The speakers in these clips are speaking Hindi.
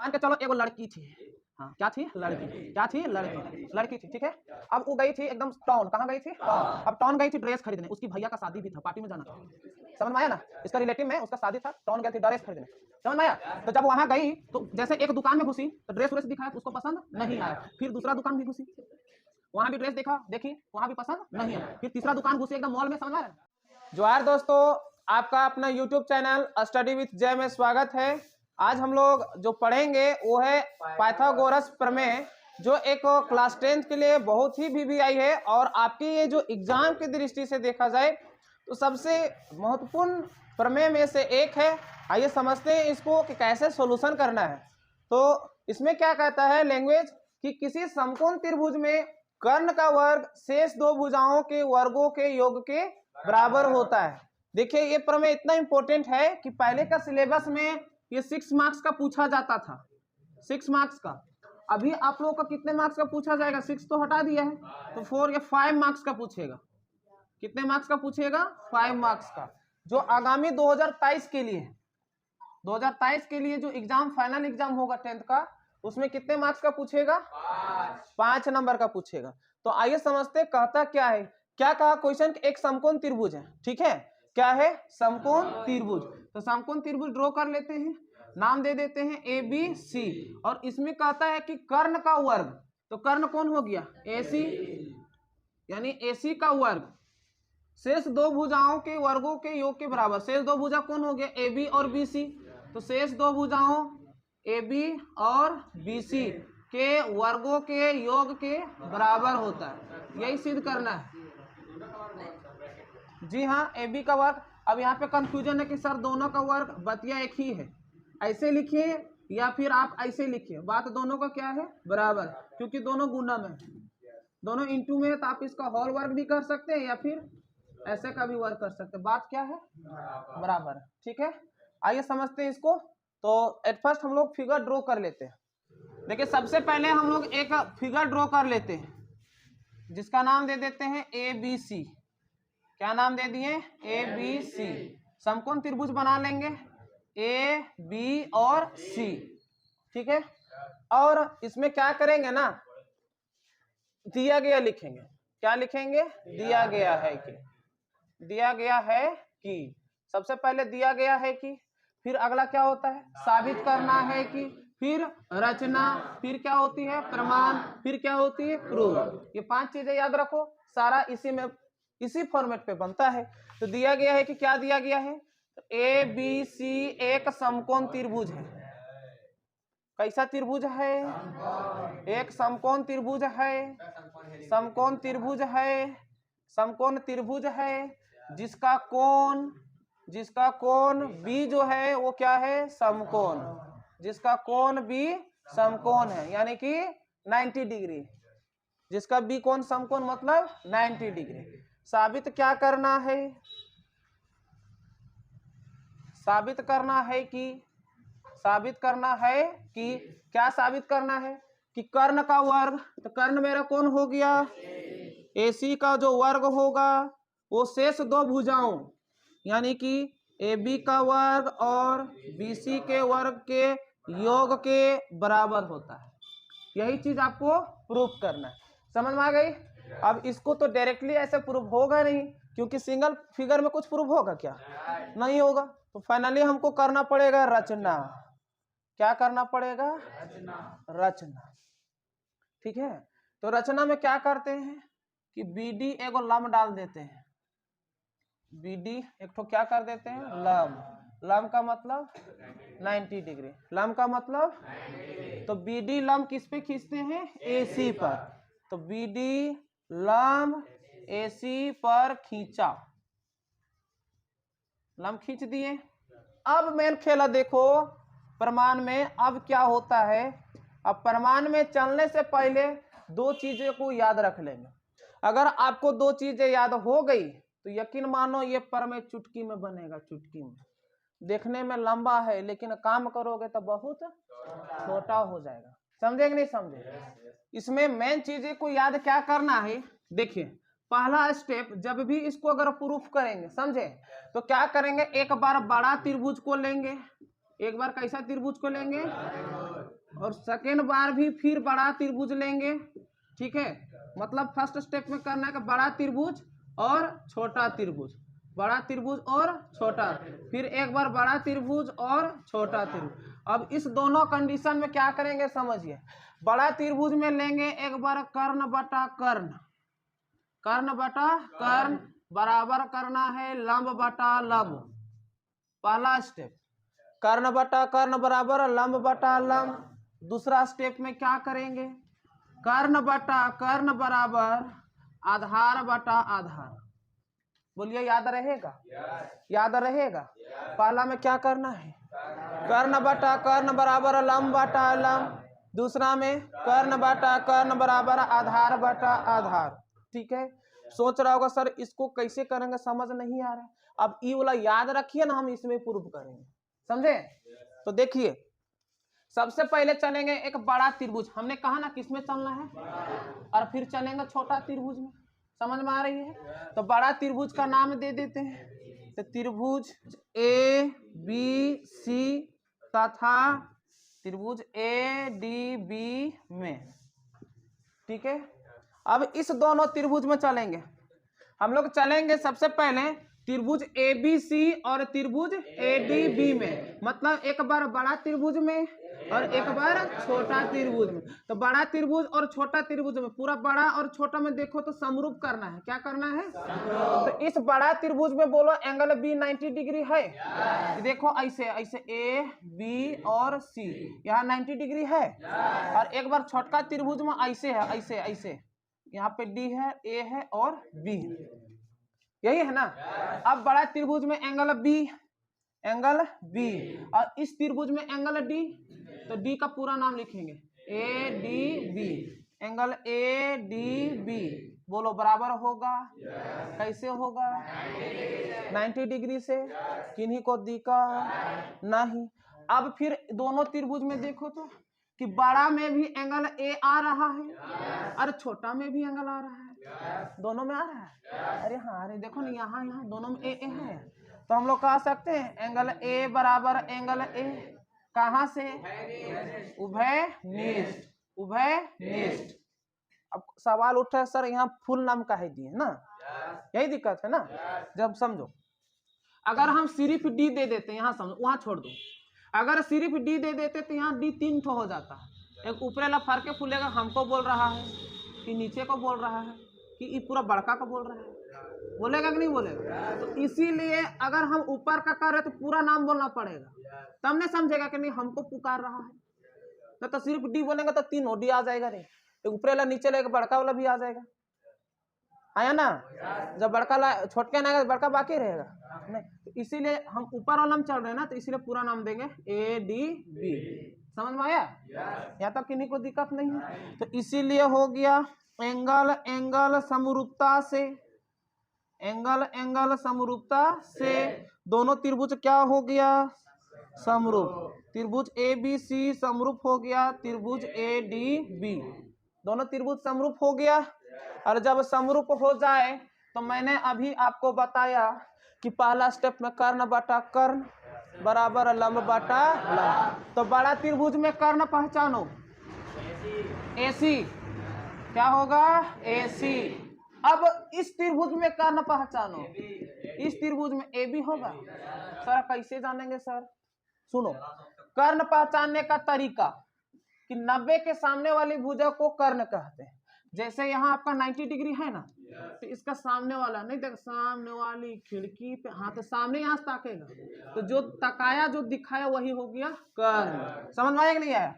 मान के चलो एगो लड़की थी, हाँ क्या थी, लड़की, क्या थी, लड़की थी, ठीक है। अब वो गई थी एकदम टाउन, कहाँ गई थी, टाउन। अब टाउन गई थी ड्रेस खरीदने, उसकी भैया का शादी भी था, पार्टी में जाना था, समझ में आया ना। इसका रिलेटिव में उसका शादी था, टाउन गई थी ड्रेस खरीदने, समझ में आया। तो जब वहां गई तो जैसे एक दुकान में घुसी तो ड्रेस व्रेस दिखाया, उसको पसंद नहीं आया। फिर दूसरा दुकान भी घुसी, वहां भी ड्रेस देखी, वहां भी पसंद नहीं आया। फिर तीसरा दुकान घुसी एकदम मॉल में, समझ में आया। जोहार दोस्तों, आपका अपना यूट्यूब चैनल स्टडी विथ जय में स्वागत है। आज हम लोग जो पढ़ेंगे वो है पाइथागोरस प्रमेय, जो एक क्लास 10th के लिए बहुत ही वीवीआई है और आपके ये जो एग्जाम की दृष्टि से देखा जाए तो सबसे महत्वपूर्ण प्रमेय में से एक है। आइए समझते हैं इसको कि कैसे सॉल्यूशन करना है। तो इसमें क्या कहता है लैंग्वेज कि किसी समकोण त्रिभुज में कर्ण का वर्ग शेष दो भुजाओं के वर्गों के योग के बराबर होता है। देखिए ये प्रमेय इतना इंपॉर्टेंट है कि पहले का सिलेबस में ये 6 मार्क्स का पूछा जाता था, 6 मार्क्स का। अभी आप लोगों का कितने मार्क्स का पूछा जाएगा, 6 तो हटा दिया है, तो 4 या 5 मार्क्स का पूछेगा। कितने मार्क्स का पूछेगा, 5 मार्क्स का, जो आगामी 2023 के लिए, 2023 के लिए जो एग्जाम फाइनल एग्जाम होगा 10th का, उसमें कितने मार्क्स का पूछेगा, 5 नंबर का पूछेगा। तो आइए समझते कहता क्या है। क्या कहा क्वेश्चन, एक समकोण त्रिभुज है, ठीक है, क्या है, समकोण त्रिभुज। तो समकोण त्रिभुज ड्रॉ कर लेते हैं, नाम दे देते हैं ए बी सी। और इसमें कहता है कि कर्ण का वर्ग, तो कर्ण कौन हो गया, ए सी, यानी ए सी का वर्ग शेष दो भुजाओं के वर्गों के योग के बराबर। शेष दो भुजा कौन हो गया, ए बी और बी सी। तो शेष दो भुजाओं ए बी और बी सी के वर्गों के योग के बराबर होता है, यही सिद्ध करना है। जी हाँ, ए बी का वर्ग। अब यहाँ पे कंफ्यूजन है कि सर दोनों का वर्ग बतिया एक ही है, ऐसे लिखिए या फिर आप ऐसे लिखिए, बात दोनों का क्या है, बराबर, क्योंकि दोनों गुणम है, दोनों इंटू में है, तो आप इसका होल वर्ग भी कर सकते हैं या फिर ऐसे का भी वर्ग कर सकते हैं। बात क्या है, बराबर, ठीक है। आइए समझते हैं इसको। तो एट फर्स्ट हम लोग फिगर ड्रॉ कर लेते हैं। देखिए सबसे पहले हम लोग एक फिगर ड्रॉ कर लेते हैं जिसका नाम दे देते हैं ए बी सी। क्या नाम दे दिए, ए बी सी। समकोण त्रिभुज बना लेंगे ए बी और सी, ठीक है। और इसमें क्या करेंगे ना, दिया गया लिखेंगे। क्या लिखेंगे, दिया गया है कि, दिया गया है कि, सबसे पहले दिया गया है कि, फिर अगला क्या होता है, साबित करना है कि, फिर रचना, फिर क्या होती है, प्रमाण, फिर क्या होती है, प्रूफ। ये 5 चीजें याद रखो, सारा इसी में, इसी फॉर्मेट पे बनता है। तो दिया गया है कि क्या दिया गया है, ए बी सी एक समकोण त्रिभुज है। कैसा त्रिभुज है, एक समकोण त्रिभुज है, समकोण त्रिभुज है, समकोण त्रिभुज है जिसका कोण बी जो है वो क्या है, समकोण, जिसका कोण बी समकोण है, यानी कि 90 डिग्री, जिसका बी कोण समकोण मतलब 90 डिग्री। साबित क्या करना है, साबित करना है कि, साबित करना है कि, क्या साबित करना है कि कर्ण का वर्ग, तो कर्ण मेरा कौन हो गया, AC का जो वर्ग होगा वो शेष दो भुजाओं यानी कि AB का वर्ग और BC के वर्ग के योग के बराबर होता है। यही चीज आपको प्रूफ करना है, समझ में आ गई। अब इसको तो डायरेक्टली ऐसे प्रूफ होगा नहीं, क्योंकि सिंगल फिगर में कुछ प्रूफ होगा क्या, नहीं होगा। तो फाइनली हमको करना पड़ेगा रचना। क्या करना पड़ेगा, रचना, ठीक है। तो रचना में क्या करते हैं कि BD एगो लंब डाल देते हैं, BD एक तो क्या कर देते हैं, लंब। लंब का मतलब 90 डिग्री, लंब का मतलब, तो BD लंब किस पे खींचते हैं, AC पर। तो BD लंब AC पर खींचा, लंब खींच दिए। अब मेन खेला देखो प्रमाण में, अब क्या होता है, अब प्रमाण में चलने से पहले 2 चीजें को याद रख लेंगे। अगर आपको 2 चीजें याद हो गई तो यकीन मानो ये प्रमेय चुटकी में बनेगा, चुटकी में। देखने में लंबा है लेकिन काम करोगे तो बहुत छोटा हो जाएगा, समझे कि नहीं समझे। इसमें मेन चीजें को याद क्या करना है, देखिए पहला स्टेप, जब भी इसको अगर प्रूफ करेंगे, समझे, तो क्या करेंगे, एक बार बड़ा त्रिभुज को लेंगे, एक बार कैसा त्रिभुज को लेंगे, और सेकेंड बार भी फिर बड़ा त्रिभुज लेंगे, ठीक है। मतलब फर्स्ट स्टेप में करना है कि बड़ा त्रिभुज और छोटा त्रिभुज, बड़ा त्रिभुज और छोटा, फिर एक बार बड़ा त्रिभुज और छोटा त्रिभुज। अब इस दोनों कंडीशन में क्या करेंगे समझिए। बड़ा त्रिभुज में लेंगे एक बार कर्ण बटा कर्ण, कर्ण बटा कर्ण बराबर करना है लंब बटा लंब। पहला स्टेप कर्ण बटा कर्ण बराबर लंब बटा लंब। दूसरा स्टेप में क्या करेंगे, कर्ण बटा कर्ण बराबर आधार बटा आधार। बोलिए याद रहेगा? याद रहेगा? पहला में क्या करना है, कर्ण बटा कर्ण बराबर लंब बटा लंब। दूसरा में कर्ण बटा कर्ण बराबर आधार बटा आधार। ठीक है, सोच रहा होगा सर इसको कैसे करेंगे, समझ नहीं आ रहा है। अब ये वाला याद रखिए ना, हम इसमें प्रूफ करेंगे, समझे। तो देखिए सबसे पहले चलेंगे एक बड़ा त्रिभुज, हमने कहा ना किसमें चलना है, और फिर चलेंगे छोटा त्रिभुज में। समझ में आ रही है? तो बड़ा त्रिभुज का नाम दे देते हैं, तो त्रिभुज ए बी सी तथा त्रिभुज ए डी बी में। ठीक है, अब इस दोनों त्रिभुज में चलेंगे हम लोग। चलेंगे सबसे पहले त्रिभुज ए बी सी और त्रिभुज ए डी बी में, मतलब एक बार बड़ा त्रिभुज में और एक बार छोटा त्रिभुज में। तो बड़ा त्रिभुज और छोटा त्रिभुज में, पूरा बड़ा और छोटा में देखो तो समरूप करना है। क्या करना है? तो इस बड़ा त्रिभुज में बोलो एंगल बी 90 डिग्री है। देखो ऐसे ऐसे ए बी और सी, यहाँ 90 डिग्री है। और एक बार छोटका त्रिभुज में ऐसे है, ऐसे ऐसे, यहाँ पे डी है, ए है और बी है, यही है ना। अब बड़ा त्रिभुज में एंगल बी, एंगल बी, और इस त्रिभुज में एंगल डी, तो डी का पूरा नाम लिखेंगे A D B. Angle A D B बोलो बराबर होगा, कैसे होगा? 90 डिग्री से। किन्हीं को दिक्कत नहीं। अब फिर दोनों त्रिभुज में देखो तो कि बड़ा में भी एंगल ए आ रहा है और छोटा में भी एंगल आ रहा है, दोनों में आ रहा है। अरे हाँ, अरे देखो ना, यहाँ यहाँ दोनों में ए है। तो हम लोग कह सकते हैं एंगल ए बराबर एंगल ए, कहाँ से? उभयनिष्ठ, उभयनिष्ठ। अब सवाल उठा है सर यहाँ फुल नाम काहे दिए ना, यही दिक्कत है ना। जब समझो, अगर हम सिर्फ डी दे देते, यहाँ समझो, वहां छोड़ दो। अगर सिर्फ डी दे देते तो यहाँ डी 3 ठो हो जाता है। एक ऊपरेला फरके फूलेगा, हमको बोल रहा है कि नीचे को बोल रहा है कि ये पूरा बड़का को बोल रहा है, बोलेगा कि नहीं बोलेगा? तो इसीलिए अगर हम ऊपर का कर रहे तो पूरा नाम बोलना पड़ेगा, तब नहीं समझेगा कि नहीं हमको पुकार रहा है। तो सिर्फ डी बोलेंगे तो 3 डी आ जाएगा रे, ऊपरेला नीचे लेगा बड़का वाला भी आ जाएगा, आया ना। जब बड़का छोटके ना बड़का बाकी रहेगा नहीं। तो इसीलिए हम ऊपर वाला में चल रहे हैं ना, तो इसीलिए पूरा नाम देंगे ए डी बी। समझ में आया? यहाँ तक किन्हीं को दिक्कत नहीं है। तो इसीलिए हो गया एंगल एंगल समरूपता से, एंगल एंगल समरूपता से दोनों त्रिभुज क्या हो गया? समरूप। त्रिभुज ए बी सी समरूप हो गया त्रिभुज ए डी बी, दोनों त्रिभुज समरूप हो गया। और जब समरूप हो जाए तो मैंने अभी आपको बताया कि पहला स्टेप में कर्ण बटा कर्ण बराबर लंब बटा लंब। तो बड़ा त्रिभुज में कर्ण पहचानो, AC क्या होगा? AC। अब इस त्रिभुज में कर्ण पहचानो, इस त्रिभुज में AB होगा। सर कैसे जानेंगे सर? सुनो, कर्ण पहचानने का तरीका कि 90 के सामने वाली भुजा को कर्ण कहते हैं। जैसे यहाँ आपका 90 डिग्री है ना, तो इसका सामने वाला नहीं, देख सामने वाली खिड़की पे, हाँ तो सामने यहाँ ताकेगा, तो जो तकाया जो दिखाया वही हो गया कर्ण। समझ में आया कि नहीं आया?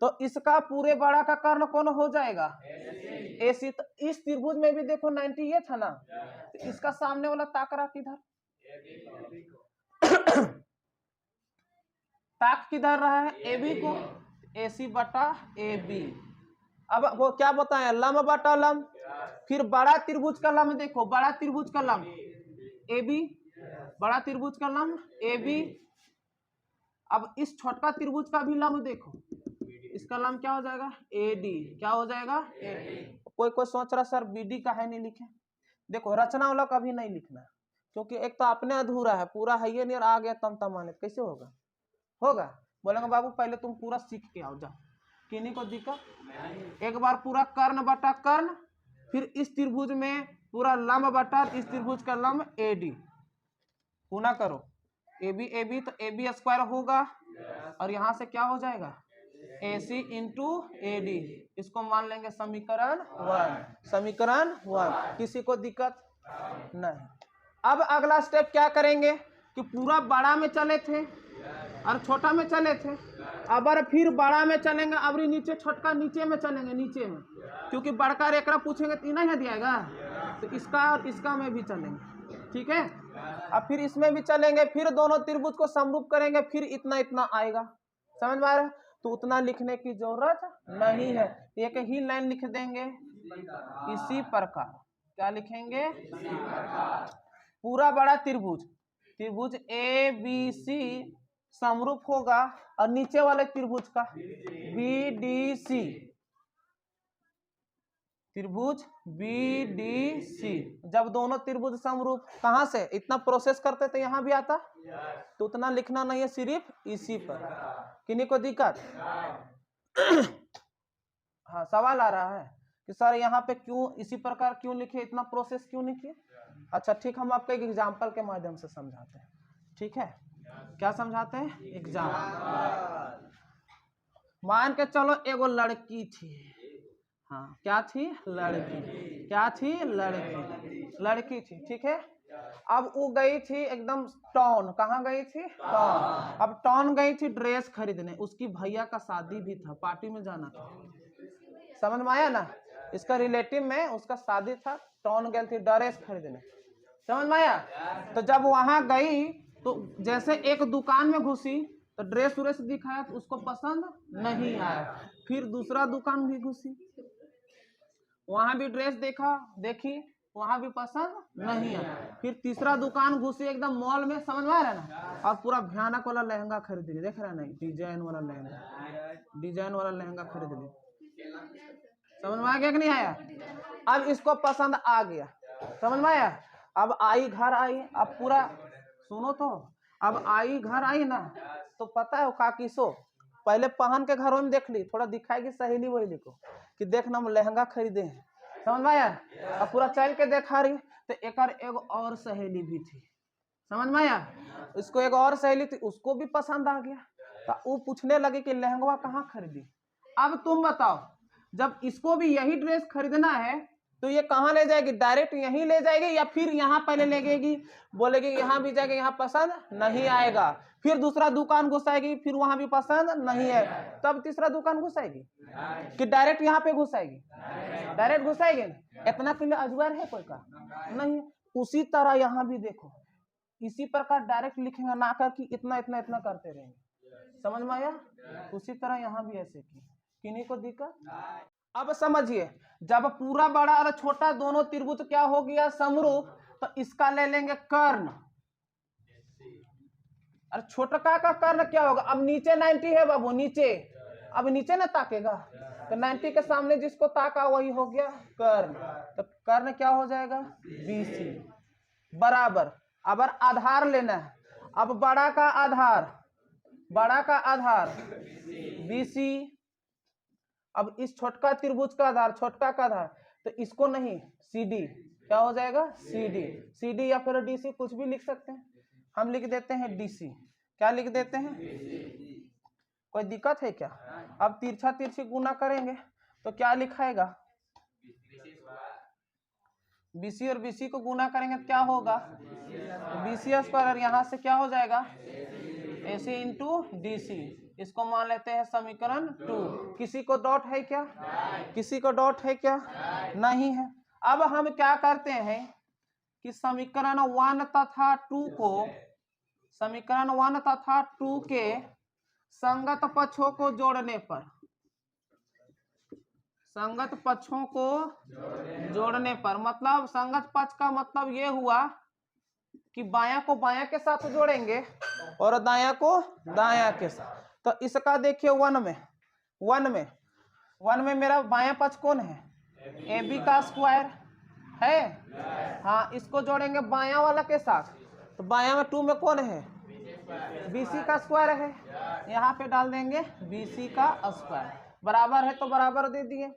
तो इसका पूरे बड़ा का कर्ण कौन हो जाएगा? AC। तो इस त्रिभुज में भी देखो 90 ये था ना, तो इसका सामने वाला ताक रहा किधर? ताक किधर रहा है? AB को। AC बटा AB। अब वो क्या बताएं? लंब बटा लंब। फिर बड़ा त्रिभुज का लंब देखो, बड़ा त्रिभुज का लंब AB, बड़ा त्रिभुज का लंब AB। अब इस छोटा त्रिभुज का भी लंब देखो, इसका लंब क्या हो जाएगा? AD। क्या हो जाएगा? AD। कोई कोई सोच रहा सर BD का है नहीं लिखे, देखो रचना वाला कभी नहीं लिखना, क्योंकि एक तो अपने अधूरा है, पूरा है ये नहीं, और आ गया तम तमाने कैसे होगा? होगा? बोलेंगे बाबू पहले तुम पूरा सीख के आओ, जाओ किन्हीं को दिक्कत? एक बार पूरा कर्ण बटा कर्ण, फिर इस त्रिभुज में पूरा लंब बटा इस त्रिभुज का लंब AD, गुना करो AB तो AB स्क्वायर होगा और यहाँ से क्या हो जाएगा AC इंटू AD, इसको मान लेंगे समीकरण 1। समीकरण 1, किसी को दिक्कत नहीं। अब अगला स्टेप क्या करेंगे कि पूरा बड़ा में चले थे और छोटा में चले थे, अब फिर बड़ा में चलेंगे, अब नीचे छोटका नीचे में चलेंगे, नीचे में, क्योंकि बड़का रेखा पूछेंगे तो नहीं दिएगा, तो इसका और इसका में भी चलेंगे, ठीक है। अब फिर इसमें भी चलेंगे, फिर दोनों त्रिभुज को समरूप करेंगे, फिर इतना इतना आएगा, समझ में आ रहा है? तो उतना लिखने की जरूरत नहीं है, एक ही लाइन लिख देंगे इसी प्रकार। क्या लिखेंगे? पूरा बड़ा त्रिभुज, त्रिभुज ABC समरूप होगा और नीचे वाले त्रिभुज का BDC, त्रिभुज BDC। जब दोनों त्रिभुज समरूप, कहां से इतना प्रोसेस करते तो यहां भी आता, तो उतना लिखना नहीं है, सिर्फ इसी पर। किन्हीं को दिक्कत? हाँ, सवाल आ रहा है कि सर यहाँ पे क्यों इसी प्रकार क्यों लिखे, इतना प्रोसेस क्यों लिखे? अच्छा ठीक, हम आपको एक एग्जाम्पल के माध्यम से समझाते हैं, ठीक है। क्या समझाते हैं? एग्जाम्पल। मान के चलो एगो लड़की थी, हाँ क्या थी? लड़की। क्या थी? लड़की थी, ठीक है। अब वो गई थी एकदम टाउन, कहाँ गई थी? टाउन। अब टाउन गई थी ड्रेस खरीदने, उसकी भैया का शादी भी था, पार्टी में जाना था, समझ में आया ना? इसका रिलेटिव में उसका शादी था, टाउन गई थी ड्रेस खरीदने, समझ में आया? तो जब वहां गई तो जैसे एक दुकान में घुसी तो ड्रेस व्रेस दिखाया तो उसको पसंद नहीं आया, फिर दूसरा दुकान भी घुसी, वहां भी ड्रेस देखी, वहां भी पसंद नहीं आया, फिर तीसरा दुकान घुसी एकदम मॉल में, समझ में आ रहा है ना? और पूरा भयानक वाला लहंगा खरीद ली, देख रहा है ना? डिजाइन वाला लहंगा खरीद ली, समझ में आ गया कि नहीं आया? अब इसको पसंद आ गया, समझ में आया? अब आई घर आई, अब पूरा सुनो तो, अब आई घर आई ना, तो पता है का किसो पहले पहन के घरों में देख ली, थोड़ा दिखाएगी सहेली वहेली को कि देख ना हम लहंगा खरीदे हैं, समझ में आया? अब पूरा चल के देखा रही तो एक और सहेली भी थी, समझ में आया? इसको एक और सहेली थी, उसको भी पसंद आ गया, तो वो पूछने लगी कि लहंगा कहाँ खरीदी। अब तुम बताओ, जब इसको भी यही ड्रेस खरीदना है तो ये कहाँ ले जाएगी? डायरेक्ट यहीं ले जाएगी या फिर यहाँ पहले ले जाएगी? बोलेगी यहाँ भी जाएगी, यहाँ पसंद नहीं आएगा, फिर दूसरा दुकान घुसाएगी, फिर वहां भी पसंद नहीं है, तब तीसरा दुकान घुसाएगी कि डायरेक्ट यहाँ पे घुसाएगी? डायरेक्ट घुसाएगी ना, इतना के लिए अजगर है कोई का नहीं। उसी तरह यहाँ भी देखो, इसी प्रकार डायरेक्ट लिखेंगे ना कर कि इतना इतना इतना करते रहेंगे, समझ में आया? उसी तरह यहाँ भी ऐसे की, किन्हीं को दिक्कत? अब समझिए, जब पूरा बड़ा और छोटा दोनों त्रिभुज क्या हो गया? समरूप, तो इसका ले लेंगे कर्ण, और छोटका का कर्ण क्या होगा? अब नीचे 90 है बाबू, नीचे, अब नीचे ना ताकेगा, तो 90 के सामने जिसको ताका वही हो गया कर्ण, तो कर्ण क्या हो जाएगा? BC बराबर। अब आधार लेना है, अब बड़ा का आधार BC, अब इस छोटका त्रिभुज का आधार, छोटका का आधार, तो इसको नहीं CD, क्या हो जाएगा? CD या फिर DC, कुछ भी लिख सकते हैं, हम लिख देते हैं DC। क्या लिख देते हैं? कोई दिक्कत है क्या? अब तिरछा तिरछी गुना करेंगे तो क्या लिखाएगा? BC और BC को गुना करेंगे तो क्या होगा? BC स्क्वायर, यहाँ से क्या हो जाएगा? AC इंटू DC, इसको मान लेते हैं समीकरण 2। किसी को डाउट है क्या? किसी को डाउट है क्या? नहीं है। अब हम क्या करते हैं कि समीकरण 1 तथा 2 को, समीकरण 1 तथा 2 के संगत पक्षों को जोड़ने पर, संगत पक्षों को जोड़ने पर, मतलब संगत पक्ष का मतलब ये हुआ कि बायां को बायां के साथ जोड़ेंगे और दायां को दायां के साथ। तो इसका देखिए 1 में मेरा बायां पक्ष कौन है? AB का स्क्वायर है, हाँ, इसको जोड़ेंगे बायां वाला के साथ, तो बायां में 2 में कौन है? BC का स्क्वायर है, यहाँ पे डाल देंगे BC का स्क्वायर। बराबर है तो बराबर दे दिए।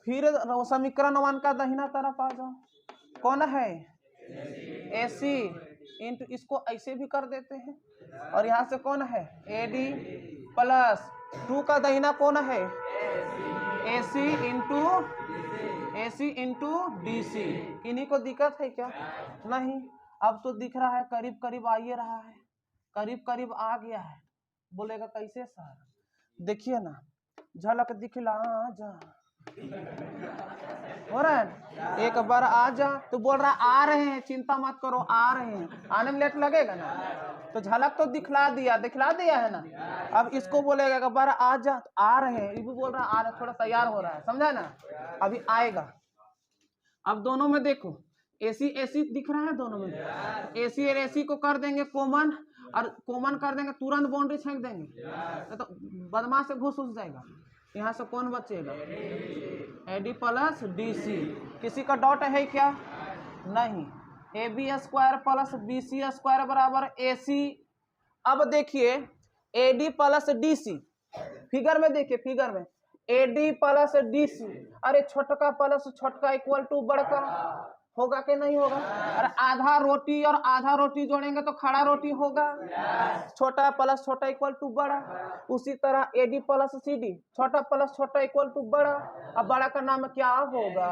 फिर समीकरण 1 का दाहिना तरफ आ जाओ, कौन है AC इंटू, इसको ऐसे भी कर देते हैं, और यहाँ से कौन है AD प्लस 2 का दाहिना कौन है AC इंटू DC। इन्हीं को दिक्कत है क्या? नहीं, अब तो दिख रहा है, करीब करीब आ ही रहा है, करीब करीब आ गया है। बोलेगा कैसे सर? देखिए ना, झलक दिखला जा, हो रहा है, एक बार आ जा तो बोल रहा आ रहे हैं, चिंता मत करो आ रहे हैं, आने में लेट लगेगा ना, तो झलक तो दिखला दिया है ना। अब इसको बोलेगा एक बार आ जा, तो आ रहे हैं, ये भी बोल रहा आ रहे, थोड़ा तैयार हो रहा है, समझा ना, अभी आएगा। अब दोनों में देखो AC दिख रहा है दोनों में, AC और AC को कर देंगे कॉमन, और कॉमन कर देंगे तुरंत बाउंड्री छेक देंगे, तो बदमाश से घुस जाएगा। यहाँ से कौन बचेगा AD प्लस DC। किसी का डॉट है क्या? नहीं। AB square plus BC square बराबर AC। अब देखिए AD प्लस DC, फिगर में देखिए, फिगर में AD प्लस DC, अरे छोटका प्लस छोटका इक्वल टू बड़का, होगा कि नहीं होगा? अरे आधा रोटी और आधा रोटी जोड़ेंगे तो खड़ा रोटी होगा, छोटा प्लस छोटा इक्वल टू बड़ा। उसी तरह AD प्लस CD, छोटा प्लस छोटा इक्वल टू बड़ा। अब बड़ा का नाम क्या होगा?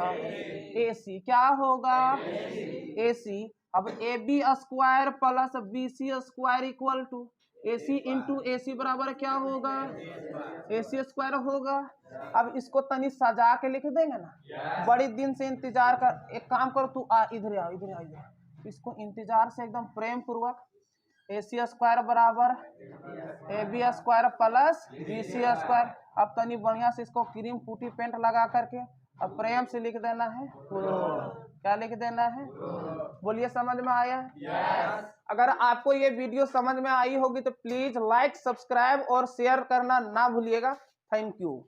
AC। क्या होगा? AC। अब AB square plus BC square equal to AC into AC बराबर क्या होगा? AC स्क्वायर होगा। अब इसको तनी सजा के लिख देंगे ना, बड़ी दिन से इंतजार कर, एक काम करो तू आ, इधर आ, इसको इंतजार से एकदम प्रेम पूर्वक, AC स्क्वायर बराबर AB square plus BC square. अब तनी बढ़िया से इसको क्रीम पुटी पेंट लगा करके अब प्रेम से लिख देना है, क्या लिख देना है? बोलिए, समझ में आया? अगर आपको ये वीडियो समझ में आई होगी तो प्लीज लाइक, सब्सक्राइब और शेयर करना ना भूलिएगा। Thank you.